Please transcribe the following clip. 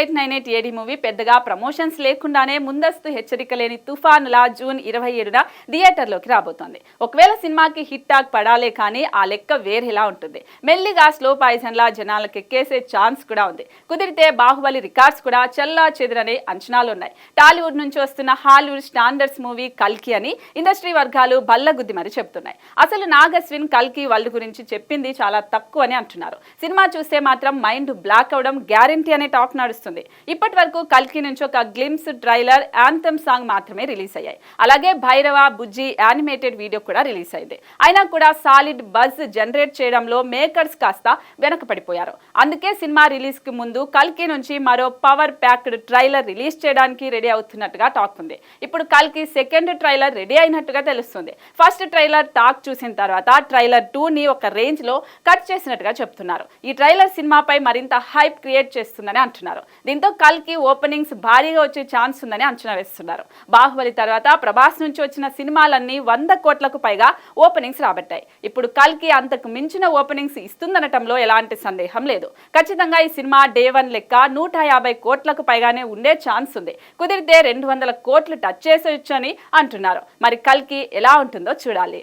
8898 AD movie పెద్దగా promotions లేకుండానే ముందస్తు హెచ్చరిక లేని తుఫానులా జూన్ 27న థియేటర్లోకి రాబోతోంది. ఒకవేళ సినిమాకి హిట్ టాక్ పడాలే కానీ ఆ లెక్క వేరేలా ఉంటుంది. మెల్లిగా స్లో పాయిజన్లా జనాలకు ఎక్కేసే ఛాన్స్ కూడా ఉంది. కుదిరితే బాహుబలి రికార్డ్స్ కూడా చెల్లా చెదరనే అంచనాలున్నాయి. టాలీవుడ్ నుంచి వస్తున్న హాలీవుడ్ స్టాండర్డ్స్ మూవీ కల్కి అని ఇండస్ట్రీ వర్గాలు బల్లగుద్ది మరి చెప్తున్నాయి. అసలు నాగస్విన్ కల్కి వరల్డ్ గురించి చెప్పింది చాలా తక్కువ అని అంటున్నారు. సినిమా చూస్తే మాత్రం మైండ్ బ్లాక్ అవడం గ్యారెంటీ అనే టాక్ నడుస్తుంది. ఇప్పటి వరకు కల్కి నుంచి ఒక గ్లిమ్స్, ట్రైలర్, యాంథమ్ సాంగ్ మాత్రమే రిలీజ్ అయ్యాయి. అలాగే భైరవ, బుజ్జి యానిమేటెడ్ వీడియో కూడా రిలీజ్ అయింది. అయినా కూడా సాలిడ్ బజ్ జనరేట్ చేయడంలో మేకర్స్ కాస్త వెనకపడిపోయారు. అందుకే సినిమా రిలీజ్ కి ముందు కల్కి నుంచి మరో పవర్ ప్యాక్డ్ ట్రైలర్ రిలీజ్ చేయడానికి రెడీ అవుతున్నట్టుగా టాక్ ఉంది. ఇప్పుడు కల్కి సెకండ్ ట్రైలర్ రెడీ అయినట్టుగా తెలుస్తుంది. ఫస్ట్ ట్రైలర్ టాక్ చూసిన తర్వాత ట్రైలర్ 2ని ఒక రేంజ్ లో కట్ చేసినట్టుగా చెప్తున్నారు. ఈ ట్రైలర్ సినిమాపై మరింత హైప్ క్రియేట్ చేస్తుందని అంటున్నారు. దీంతో కల్కి ఓపెనింగ్స్ భారీగా వచ్చే ఛాన్స్ ఉందని అంచనా వేస్తున్నారు. బాహుబలి తర్వాత ప్రభాస్ నుంచి వచ్చిన సినిమాలన్నీ 100 కోట్లకు పైగా ఓపెనింగ్స్ రాబట్టాయి. ఇప్పుడు కల్కి అంతకు మించిన ఓపెనింగ్స్ ఇస్తుందనటంలో ఎలాంటి సందేహం లేదు. ఖచ్చితంగా ఈ సినిమా డే 1 లెక్క 150 కోట్లకు పైగానే ఉండే ఛాన్స్ ఉంది. కుదిరితే 200 కోట్లు టచ్ చేసేయొచ్చని అంటున్నారు. మరి కల్కి ఎలా ఉంటుందో చూడాలి.